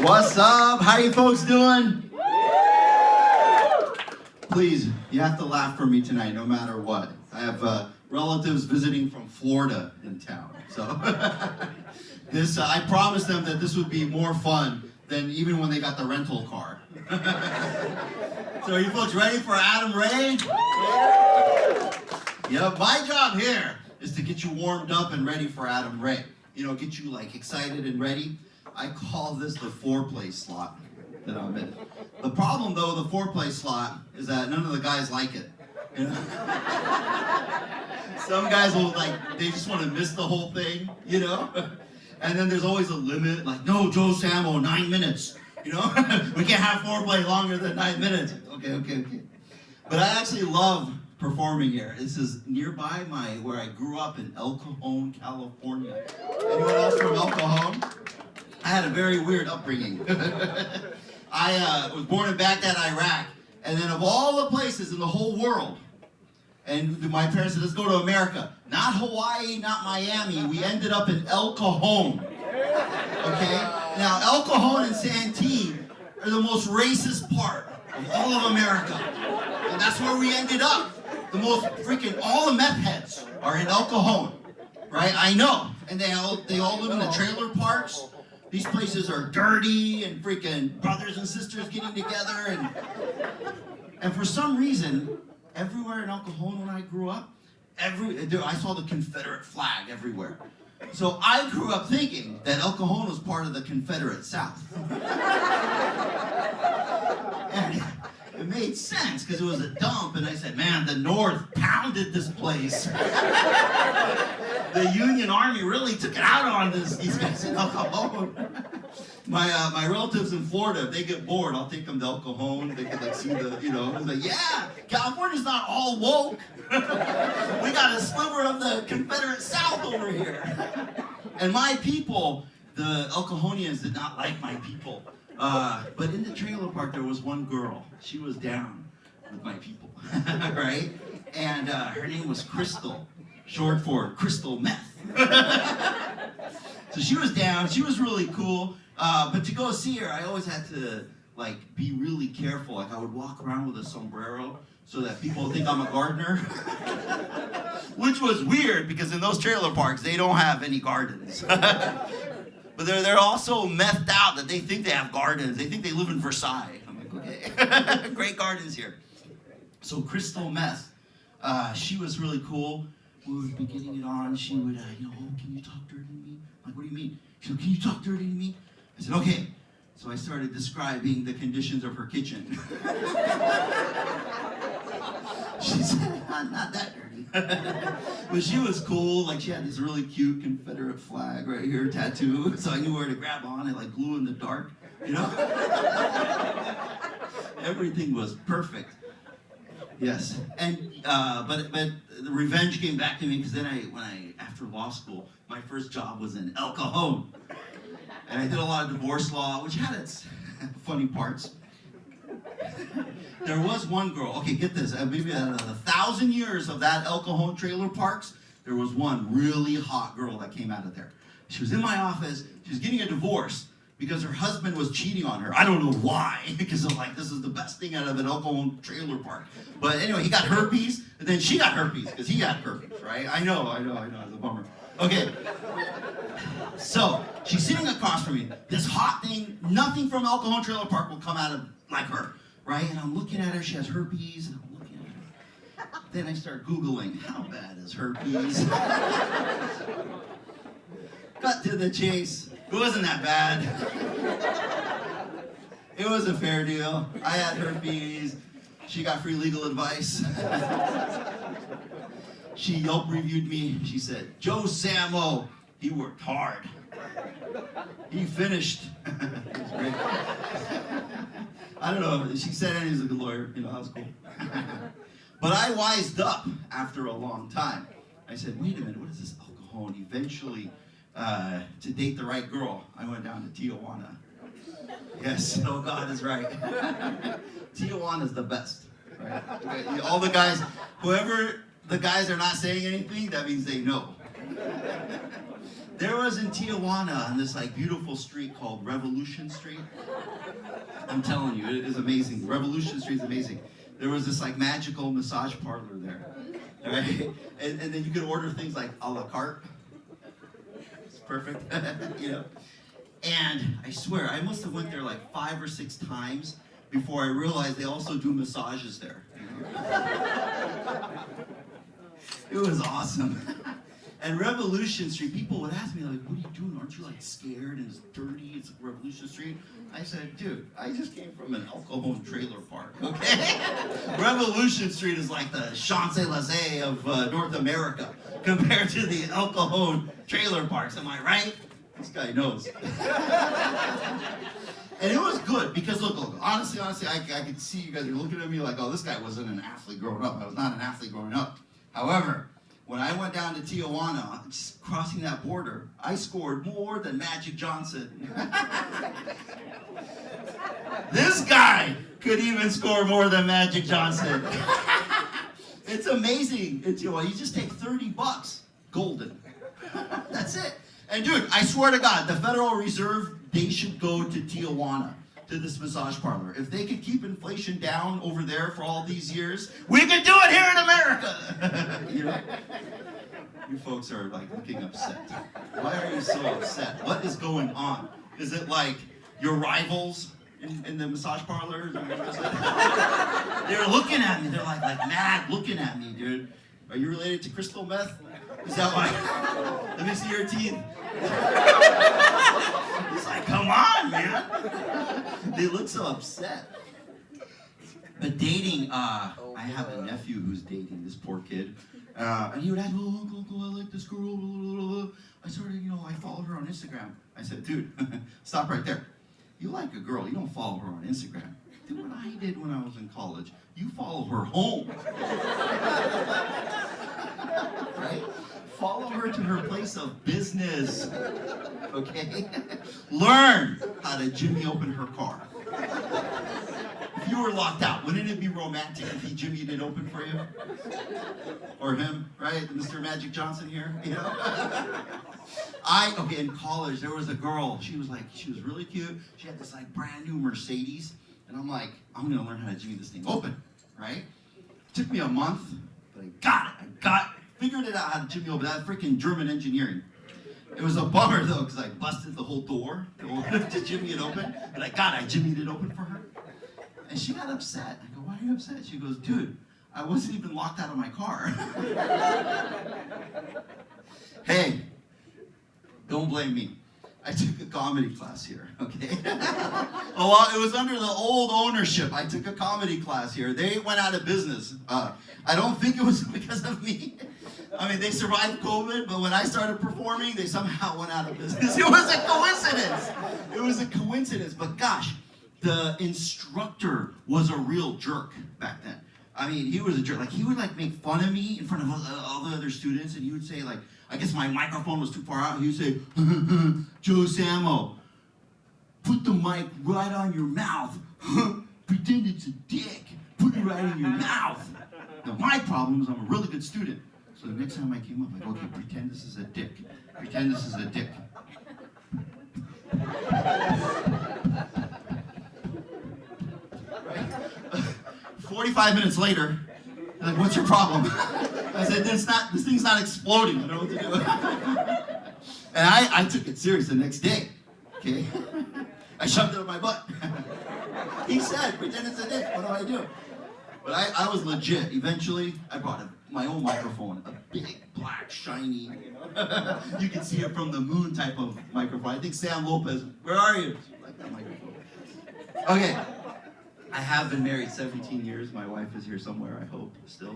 What's up? How you folks doing? Please, you have to laugh for me tonight, no matter what. I have relatives visiting from Florida in town, so I promised them that this would be more fun than even when they got the rental car. So are you folks ready for Adam Ray? Yeah, my job here is to get you warmed up and ready for Adam Ray. You know, get you like excited and ready. I call this the foreplay slot that I'm in. The problem though, the foreplay slot, is that none of the guys like it. You know? Some guys will they just want to miss the whole thing, you know? And then there's always a limit, like, no, Joe Samo, 9 minutes. You know? We can't have foreplay longer than 9 minutes. Okay. But I actually love performing here. This is nearby where I grew up in El Cajon, California. Anyone else from El Cajon? I had a very weird upbringing. I was born in Baghdad, Iraq, and then of all the places in the whole world, and my parents said, let's go to America. Not Hawaii, not Miami. We ended up in El Cajon. Okay? Now, El Cajon and Santee are the most racist part of all of America. And that's where we ended up. All the meth heads are in El Cajon. Right? I know. And they all live in the trailer parks. These places are dirty and freaking brothers and sisters getting together. And for some reason, everywhere in El Cajon when I grew up, I saw the Confederate flag everywhere. So I grew up thinking that El Cajon was part of the Confederate South. And it made sense because it was a dump, and I said, man, the North pounded this place. The Union Army really took it out on these guys in El Cajon. My relatives in Florida, if they get bored, I'll take them to El Cajon. They can see it's like, yeah, California's not all woke. We got a sliver of the Confederate South over here. And my people, the El Cajonians, did not like my people. But in the trailer park, there was one girl. She was down with my people, right? And her name was Crystal, short for crystal meth. So she was down. She was really cool. But to go see her, I always had to be really careful. I would walk around with a sombrero so that people think I'm a gardener. Which was weird because in those trailer parks, they don't have any gardens. But they're all so methed out that they think they have gardens. They think they live in Versailles. I'm like, okay, great gardens here. So Crystal Meth, she was really cool. We would be getting it on. She would, can you talk dirty to me? I'm like, what do you mean? She said, can you talk dirty to me? I said, okay. So I started describing the conditions of her kitchen. She said, not that dirty. But she was cool. She had this really cute Confederate flag right here tattoo. So I knew where to grab on it, glue in the dark, you know? Everything was perfect. Yes. And, but the revenge came back to me because then after law school, my first job was in El Cajon. And I did a lot of divorce law, which had its funny parts. There was one girl, okay, get this, maybe out of 1,000 years of that El Cajon trailer parks, there was one really hot girl that came out of there. She was in my office, she was getting a divorce because her husband was cheating on her. I don't know why, because I'm like, this is the best thing out of an El Cajon trailer park. But anyway, he got herpes, and then she got herpes, because he had herpes, right? I know, it's a bummer. Okay. So, she's sitting across from me. This hot thing, nothing from El Cajon Trailer Park will come out of like her, right? And I'm looking at her, she has herpes, and I'm looking at her. Then I start Googling, how bad is herpes? Cut to the chase. It wasn't that bad. It was a fair deal. I had herpes. She got free legal advice. She Yelp reviewed me. She said, Joe Samo, he worked hard. He finished. It was great. I don't know. She said he was a good lawyer. That was cool. But I wised up after a long time. I said, wait a minute, what is this El Cajon? Eventually, to date the right girl, I went down to Tijuana. Yes, oh God is right. Tijuana is the best. Right? All the guys, whoever the guys are not saying anything, that means they know. There was in Tijuana on this like beautiful street called Revolution Street. I'm telling you, it is amazing. Revolution Street is amazing. There was this like magical massage parlor there, right? And then you could order things like a la carte. It's perfect, you know. And I swear, I must have went there like 5 or 6 times before I realized they also do massages there. It was awesome. And Revolution Street, people would ask me, like, what are you doing? Aren't you, like, scared and it's dirty? It's Revolution Street. I said, dude, I just came from an alcohol trailer park, okay? Revolution Street is like the Champs-Élysées of North America compared to the alcohol trailer parks. Am I right? This guy knows. And it was good because, look, honestly, I could see you guys are looking at me like, oh, this guy wasn't an athlete growing up. I was not an athlete growing up. However, when I went down to Tijuana, just crossing that border, I scored more than Magic Johnson. This guy could even score more than Magic Johnson. It's amazing in Tijuana. You just take $30, golden. That's it. And dude, I swear to God, the Federal Reserve, they should go to Tijuana, to this massage parlor. If they could keep inflation down over there for all these years, we could do it here in America. You know? You folks are like looking upset. Why are you so upset? What is going on? Is it like your rivals in the massage parlor? They're looking at me. They're like mad looking at me, dude. Are you related to crystal meth? Is that why? Let me see your teeth. He's like, come on, man. They look so upset. But dating, I have a nephew who's dating this poor kid. And he would ask, oh, Uncle, I like this girl. I started, I followed her on Instagram. I said, dude, stop right there. You like a girl, you don't follow her on Instagram. Do what I did when I was in college. You follow her home. Right? Follow her to her place of business. Okay? Learn how to jimmy open her car. If you were locked out, wouldn't it be romantic if he jimmied it open for you? Or him, right? Mr. Magic Johnson here, in college, there was a girl, she was really cute. She had this like brand new Mercedes. And I'm like, I'm gonna learn how to jimmy this thing open, right? It took me a month, but I figured it out how to jimmy open that freaking German engineering. It was a bummer though, because I busted the whole door to jimmy it open. But I jimmied it open for her. And she got upset. I go, why are you upset? She goes, dude, I wasn't even locked out of my car. Hey, don't blame me. I took a comedy class here, okay? It was under the old ownership. I took a comedy class here. They went out of business. I don't think it was because of me. I mean, they survived COVID, but when I started performing, they somehow went out of business. It was a coincidence. It was a coincidence, but gosh, the instructor was a real jerk back then. I mean, he was a jerk. Like, he would make fun of me in front of all the other students, and he would say I guess my microphone was too far out. He would say, Joe Samo, put the mic right on your mouth. Pretend it's a dick. Put it right in your mouth. Now, my problem is I'm a really good student. So the next time I came up, okay, pretend this is a dick. Pretend this is a dick. Right? 45 minutes later, they're like, what's your problem? I said, this thing's not exploding. I don't know what to do. And I took it serious the next day, okay? I shoved it up my butt. He said, pretend it's a dick. What do? But I was legit. Eventually, I brought my own microphone, a big, black, shiny, you can see it from the moon type of microphone. I think Sam Lopez, where are you? Like that microphone. Okay. I have been married 17 years. My wife is here somewhere, I hope, still.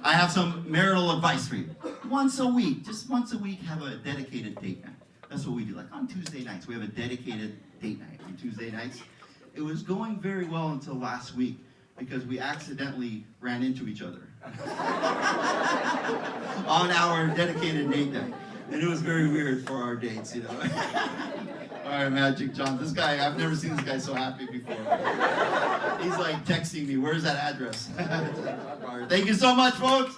I have some marital advice for you. Once a week, have a dedicated date night. That's what we do. Like on Tuesday nights, we have a dedicated date night on Tuesday nights. It was going very well until last week because we accidentally ran into each other on our dedicated date night. And it was very weird for our dates, All right, Magic John. This guy, I've never seen this guy so happy before. He's like texting me, where's that address? Thank you so much, folks.